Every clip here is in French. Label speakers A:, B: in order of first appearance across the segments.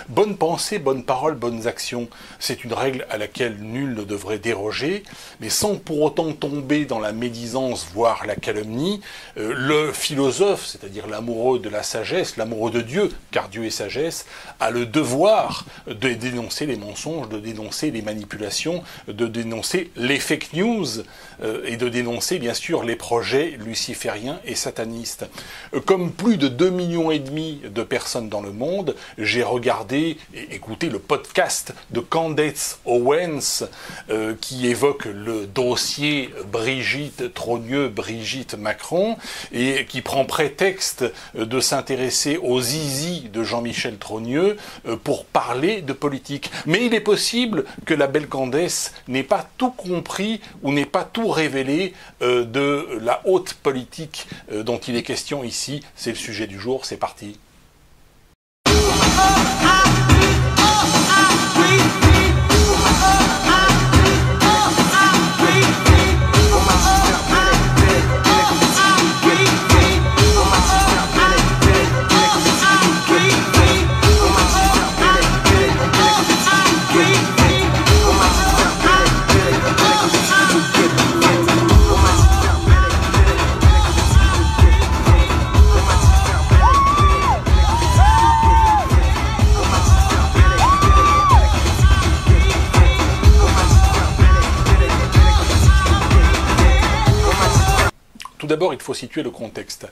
A: Bonne pensée, bonne parole, bonnes actions, c'est une règle à laquelle nul ne devrait déroger, mais sans pour autant tomber dans la médisance, voire la calomnie. Le philosophe, c'est-à-dire l'amoureux de la sagesse, l'amoureux de Dieu, car Dieu est sagesse, a le devoir de dénoncer les mensonges, de dénoncer les manipulations, de dénoncer les fake news et de dénoncer bien sûr les projets lucifériens et satanistes. Comme plus de 2,5 millions de personnes dans le monde, j'ai regardé et écouté le podcast de Candace Owens qui évoque le dossier Brigitte Trogneux, Brigitte Macron, et qui prend prétexte de s'intéresser aux zizi de Jean-Michel Trogneux pour parler de politique. Mais il est possible que la belle Candace n'ait pas tout compris ou n'ait pas tout révélé de la haute politique dont il est question ici. C'est le sujet du jour, c'est parti. Tout d'abord, il faut situer le contexte.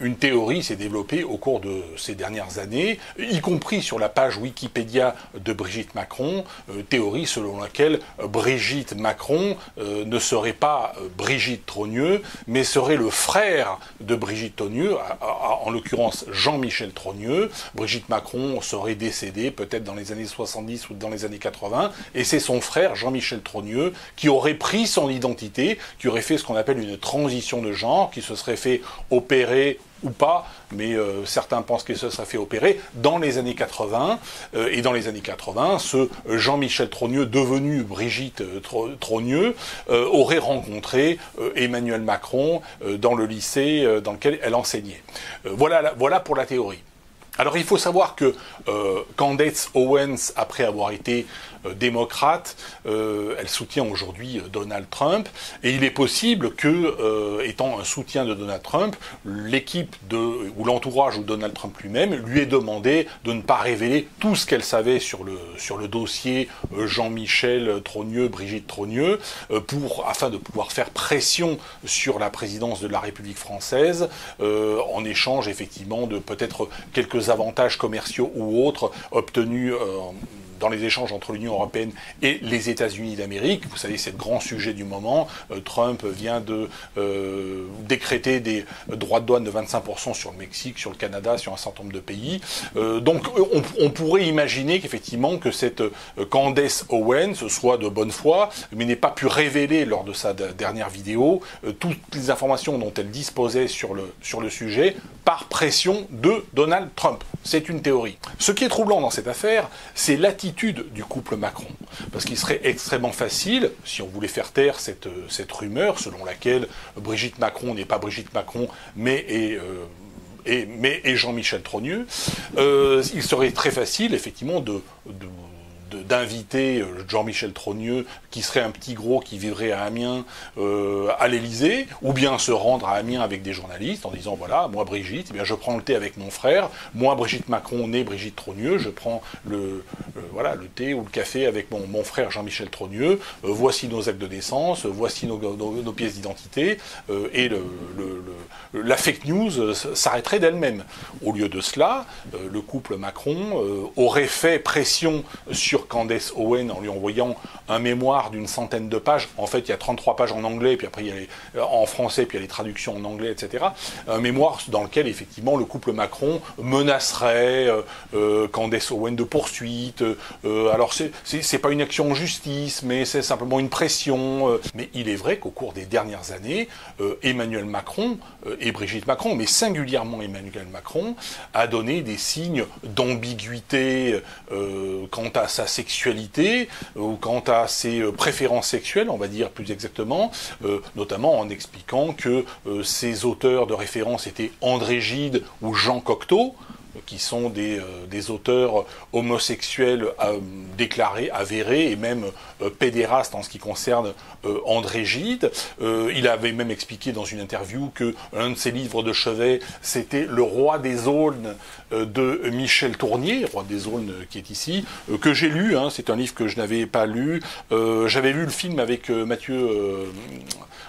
A: Une théorie s'est développée au cours de ces dernières années, y compris sur la page Wikipédia de Brigitte Macron, théorie selon laquelle Brigitte Macron ne serait pas Brigitte Trogneux, mais serait le frère de Brigitte Trogneux, en l'occurrence Jean-Michel Trogneux. Brigitte Macron serait décédée peut-être dans les années 70 ou dans les années 80, et c'est son frère Jean-Michel Trogneux qui aurait pris son identité, qui aurait fait ce qu'on appelle une transition de genre, qui se serait fait opérer ou pas, mais certains pensent qu'il se serait fait opérer dans les années 80. Et dans les années 80, ce Jean-Michel Trogneux, devenu Brigitte Trogneux, aurait rencontré Emmanuel Macron dans le lycée dans lequel elle enseignait. Voilà pour la théorie. Alors il faut savoir que Candace Owens, après avoir été démocrate, elle soutient aujourd'hui Donald Trump, et il est possible que, étant un soutien de Donald Trump, l'équipe ou l'entourage de Donald Trump lui-même lui ait demandé de ne pas révéler tout ce qu'elle savait sur le dossier Jean-Michel Trogneux, Brigitte Trogneux, afin de pouvoir faire pression sur la présidence de la République française, en échange effectivement de peut-être quelques avantages commerciaux ou autres obtenus dans les échanges entre l'Union européenne et les États-Unis d'Amérique. Vous savez, c'est le grand sujet du moment. Trump vient de décréter des droits de douane de 25% sur le Mexique, sur le Canada, sur un certain nombre de pays. Donc on pourrait imaginer qu'effectivement que cette Candace Owens soit de bonne foi, mais n'ait pas pu révéler lors de sa dernière vidéo toutes les informations dont elle disposait sur le sujet par pression de Donald Trump. C'est une théorie. Ce qui est troublant dans cette affaire, c'est l'attitude du couple Macron. Parce qu'il serait extrêmement facile, si on voulait faire taire cette rumeur selon laquelle Brigitte Macron n'est pas Brigitte Macron, mais est Jean-Michel Trogneux, il serait très facile, effectivement, d'inviter Jean-Michel Trogneux, qui serait un petit gros qui vivrait à Amiens, à l'Élysée, ou bien se rendre à Amiens avec des journalistes en disant voilà, moi Brigitte, eh bien, je prends le thé avec mon frère, moi Brigitte Macron née Brigitte Trogneux, je prends le thé ou le café avec mon frère Jean-Michel Trogneux, voici nos actes de naissance, voici nos pièces d'identité, et la fake news s'arrêterait d'elle-même. Au lieu de cela, le couple Macron aurait fait pression sur Candace Owens en lui envoyant un mémoire d'une centaine de pages. En fait, il y a 33 pages en anglais, puis après il y a en français, puis il y a les traductions en anglais, etc. Un mémoire dans lequel, effectivement, le couple Macron menacerait Candace Owens de poursuite. Alors, c'est pas une action en justice, mais c'est simplement une pression. Mais il est vrai qu'au cours des dernières années, Emmanuel Macron et Brigitte Macron, mais singulièrement Emmanuel Macron, a donné des signes d'ambiguïté quant à sa sexualité, ou quant à ses préférences sexuelles, on va dire plus exactement, notamment en expliquant que ses auteurs de référence étaient André Gide ou Jean Cocteau. qui sont des auteurs homosexuels déclarés, avérés, et même pédérastes en ce qui concerne André Gide. Il avait même expliqué dans une interview que l'un de ses livres de chevet, c'était Le Roi des Aulnes de Michel Tournier, Roi des Aulnes qui est ici, que j'ai lu, hein, c'est un livre que je n'avais pas lu. J'avais vu le film avec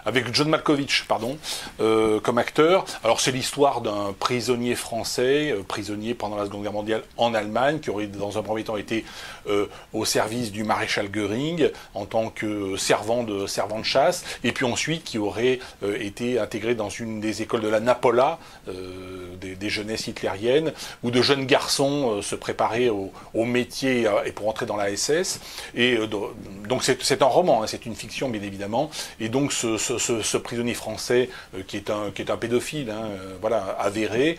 A: avec John Malkovich, pardon, comme acteur. Alors c'est l'histoire d'un prisonnier français, prisonnier pendant la Seconde Guerre mondiale en Allemagne, qui aurait dans un premier temps été au service du maréchal Göring en tant que servant de chasse, et puis ensuite qui aurait été intégré dans une des écoles de la Napola, des jeunesses hitlériennes, où de jeunes garçons se préparaient au métier et pour entrer dans la SS. Et donc c'est un roman, hein, c'est une fiction bien évidemment. Et donc ce prisonnier français qui est un pédophile, hein, voilà, avéré,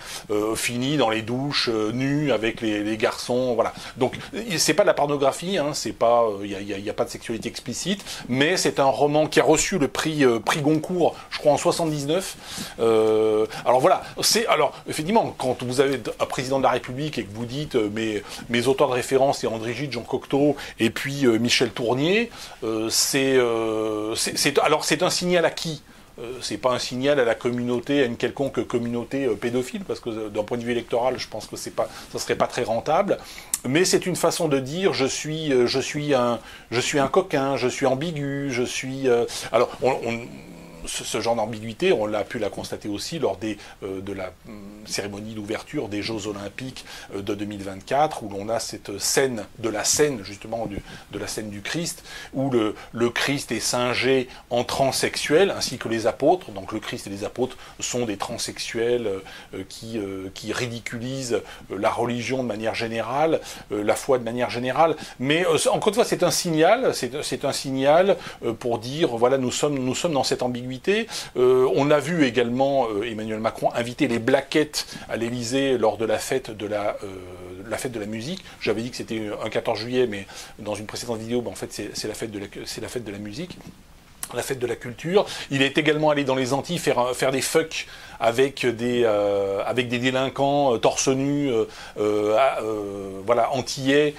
A: finit dans les douches nu avec les garçons, voilà. Donc c'est pas de la pornographie, hein, c'est pas, il y a pas de sexualité explicite, mais c'est un roman qui a reçu le prix Goncourt, je crois en 79. Alors voilà, alors effectivement quand vous avez un président de la République et que vous dites mes auteurs de référence c'est André Gide, Jean Cocteau et puis Michel Tournier, alors c'est un signal à qui? C'est pas un signal à la communauté, à une quelconque communauté pédophile, parce que d'un point de vue électoral, je pense que ça serait pas très rentable. Mais c'est une façon de dire je suis un coquin, je suis ambigu, je suis. Alors ce genre d'ambiguïté, on l'a pu la constater aussi lors de la cérémonie d'ouverture des Jeux Olympiques de 2024, où l'on a cette scène de la scène, justement, de la scène du Christ, où le Christ est singé en transsexuel, ainsi que les apôtres. Donc le Christ et les apôtres sont des transsexuels qui ridiculisent la religion de manière générale, la foi de manière générale. Mais encore une fois, c'est un signal pour dire, voilà, nous sommes dans cette ambiguïté. On a vu également Emmanuel Macron inviter les Blackettes à l'Élysée lors de la fête de la musique. J'avais dit que c'était un 14 juillet, mais dans une précédente vidéo, en fait, c'est la fête de la musique. La fête de la culture. Il est également allé dans les Antilles faire des fucks avec des délinquants torse nu, voilà, antillais.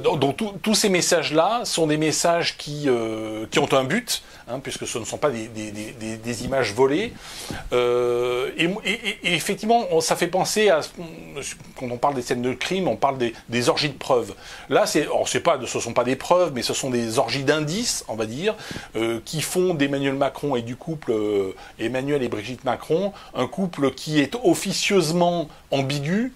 A: Donc tous ces messages-là sont des messages qui ont un but, hein, puisque ce ne sont pas des images volées. Et effectivement, ça fait penser à, quand on parle des scènes de crime, on parle des orgies de preuves. Là, ce sont pas des preuves, mais ce sont des orgies d'indices, on va dire, qui font d'Emmanuel Macron et du couple Emmanuel et Brigitte Macron un couple qui est officieusement ambigu.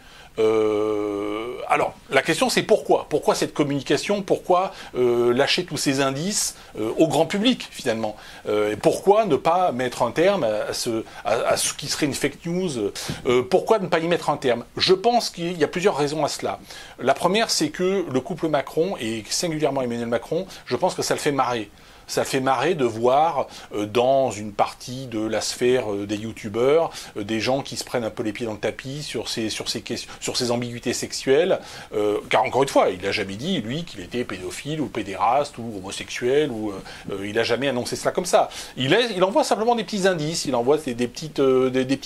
A: Alors, la question c'est pourquoi? Pourquoi cette communication? Pourquoi lâcher tous ces indices au grand public, finalement? Et pourquoi ne pas mettre un terme à ce qui serait une fake news? Pourquoi ne pas y mettre un terme? Je pense qu'il y a plusieurs raisons à cela. La première, c'est que le couple Macron, et singulièrement Emmanuel Macron, je pense que ça le fait marrer. Ça fait marrer de voir dans une partie de la sphère des youtubeurs des gens qui se prennent un peu les pieds dans le tapis sur ces ambiguïtés sexuelles, car encore une fois, il n'a jamais dit, lui, qu'il était pédophile ou pédéraste ou homosexuel, ou il n'a jamais annoncé cela comme ça. Il envoie simplement des petits indices, il envoie des petites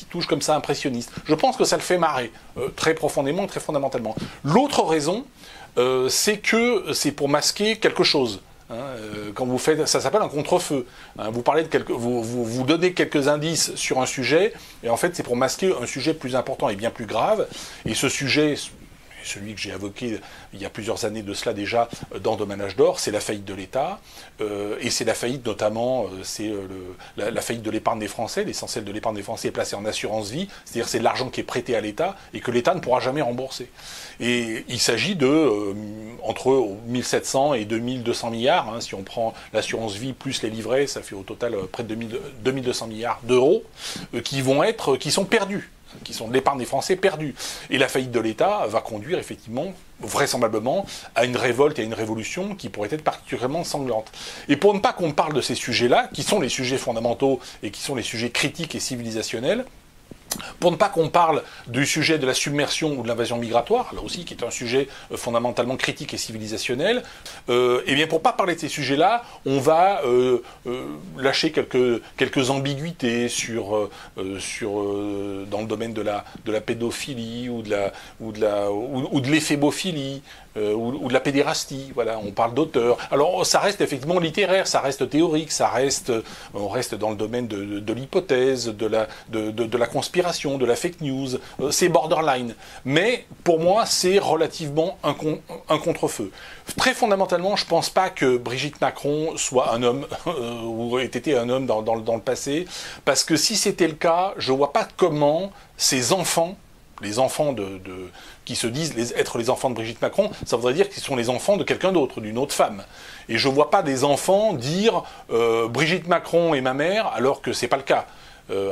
A: touches comme ça impressionnistes. Je pense que ça le fait marrer, très profondément, très fondamentalement. L'autre raison, c'est que c'est pour masquer quelque chose. Hein, quand vous faites, ça s'appelle un contre-feu. Hein, vous donnez quelques indices sur un sujet, et en fait c'est pour masquer un sujet plus important et bien plus grave. Et ce sujet, celui que j'ai évoqué il y a plusieurs années de cela déjà dans Domaine Âge d'Or, c'est la faillite de l'État, et c'est la faillite notamment, la faillite de l'épargne des Français. L'essentiel de l'épargne des Français est placé en assurance vie, c'est-à-dire c'est de l'argent qui est prêté à l'État et que l'État ne pourra jamais rembourser. Et il s'agit de entre 1700 et 2200 milliards, hein, si on prend l'assurance vie plus les livrets, ça fait au total près de 2200 milliards d'euros qui sont perdus, qui sont de l'épargne des Français perdus. Et la faillite de l'État va conduire effectivement, vraisemblablement, à une révolte et à une révolution qui pourrait être particulièrement sanglante. Et pour ne pas qu'on parle de ces sujets-là, qui sont les sujets fondamentaux et qui sont les sujets critiques et civilisationnels, Pour ne pas qu'on parle du sujet de la submersion ou de l'invasion migratoire, là aussi qui est un sujet fondamentalement critique et civilisationnel, et bien pour ne pas parler de ces sujets-là, on va lâcher quelques ambiguïtés dans le domaine de la pédophilie ou de l'éphébophilie. Ou de la pédérastie, voilà, on parle d'auteur. Alors ça reste effectivement littéraire, ça reste théorique, on reste dans le domaine de l'hypothèse, de la conspiration, de la fake news, c'est borderline. Mais pour moi, c'est relativement un contre-feu. Très fondamentalement, je ne pense pas que Brigitte Macron soit un homme, ou ait été un homme dans le passé, parce que si c'était le cas, je ne vois pas comment ces enfants, les enfants qui se disent être les enfants de Brigitte Macron, ça voudrait dire qu'ils sont les enfants de quelqu'un d'autre, d'une autre femme. Et je ne vois pas des enfants dire Brigitte Macron est ma mère, alors que ce n'est pas le cas.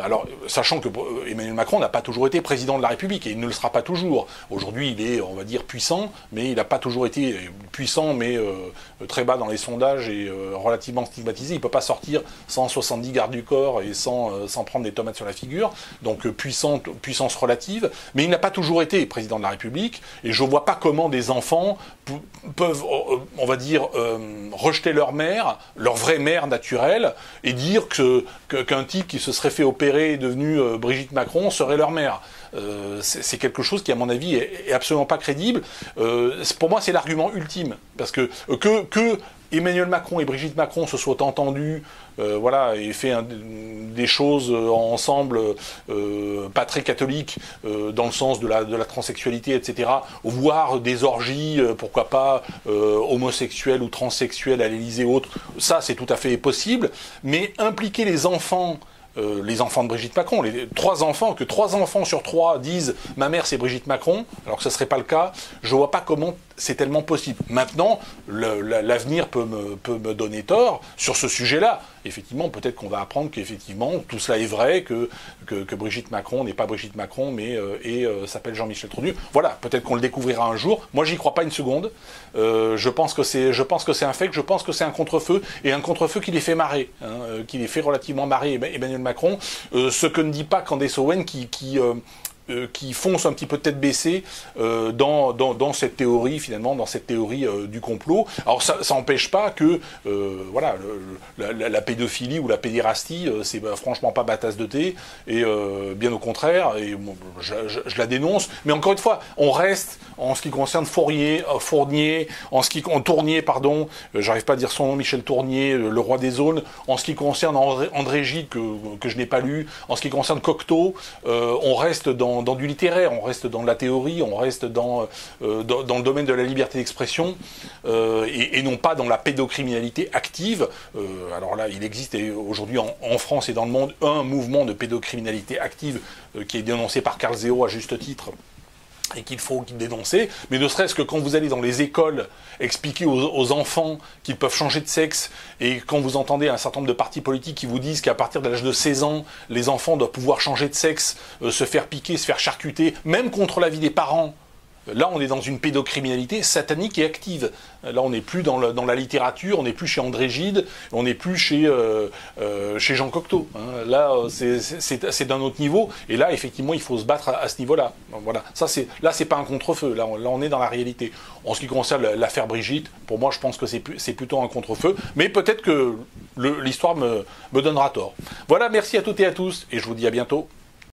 A: Alors, sachant que Emmanuel Macron n'a pas toujours été président de la République, et il ne le sera pas toujours. Aujourd'hui, il est, on va dire, puissant, mais il n'a pas toujours été puissant, mais très bas dans les sondages et relativement stigmatisé. Il ne peut pas sortir sans 70 gardes du corps et sans prendre des tomates sur la figure. Donc, puissance relative. Mais il n'a pas toujours été président de la République, et je ne vois pas comment des enfants peuvent, on va dire, rejeter leur mère, leur vraie mère naturelle, et dire qu'un type qui se serait fait opérer et devenu Brigitte Macron serait leur mère. C'est quelque chose qui, à mon avis, est absolument pas crédible. Pour moi, c'est l'argument ultime. Parce que Emmanuel Macron et Brigitte Macron se soient entendus, voilà, et fait des choses ensemble pas très catholiques, dans le sens de la transsexualité, etc., voire des orgies, pourquoi pas, homosexuelles ou transsexuelles à l'Élysée ou autres, ça c'est tout à fait possible, mais impliquer les enfants de Brigitte Macron, que 3 enfants sur 3 disent « ma mère c'est Brigitte Macron », alors que ce ne serait pas le cas, je ne vois pas comment c'est tellement possible. Maintenant, l'avenir peut me donner tort sur ce sujet-là. Effectivement, peut-être qu'on va apprendre qu'effectivement, tout cela est vrai, que Brigitte Macron n'est pas Brigitte Macron, mais s'appelle Jean-Michel Trogneux. Voilà, peut-être qu'on le découvrira un jour. Moi, j'y crois pas une seconde. Je pense que c'est un fait, je pense que c'est un contre-feu, et un contre-feu qui les fait marrer, hein, qui les fait relativement marrer, Emmanuel Macron. Ce que ne dit pas Candace Owen, qui fonce un petit peu tête baissée dans cette théorie, finalement, dans cette théorie du complot. Alors ça n'empêche pas que voilà, la pédophilie ou la pédérastie, c'est franchement pas ma tasse de thé, et bien au contraire, et bon, je la dénonce, mais encore une fois, on reste, en ce qui concerne Tournier, pardon, j'arrive pas à dire son nom, Michel Tournier, le roi des zones, en ce qui concerne André Gide, que je n'ai pas lu, en ce qui concerne Cocteau, on reste dans du littéraire, on reste dans la théorie, on reste dans le domaine de la liberté d'expression, et non pas dans la pédocriminalité active. Alors là, il existe aujourd'hui en France et dans le monde un mouvement de pédocriminalité active qui est dénoncé par Carl Zéo à juste titre, et qu'il faut dénoncer, mais ne serait-ce que quand vous allez dans les écoles expliquer aux enfants qu'ils peuvent changer de sexe, et quand vous entendez un certain nombre de partis politiques qui vous disent qu'à partir de l'âge de 16 ans, les enfants doivent pouvoir changer de sexe, se faire piquer, se faire charcuter, même contre l'avis des parents. Là, on est dans une pédocriminalité satanique et active. Là, on n'est plus dans la littérature, on n'est plus chez André Gide, on n'est plus chez Jean Cocteau. Hein. Là, c'est d'un autre niveau. Et là, effectivement, il faut se battre à ce niveau-là. Voilà. Là, c'est pas un contre-feu. Là, on est dans la réalité. En ce qui concerne l'affaire Brigitte, pour moi, je pense que c'est plutôt un contre-feu. Mais peut-être que l'histoire me donnera tort. Voilà, merci à toutes et à tous, et je vous dis à bientôt.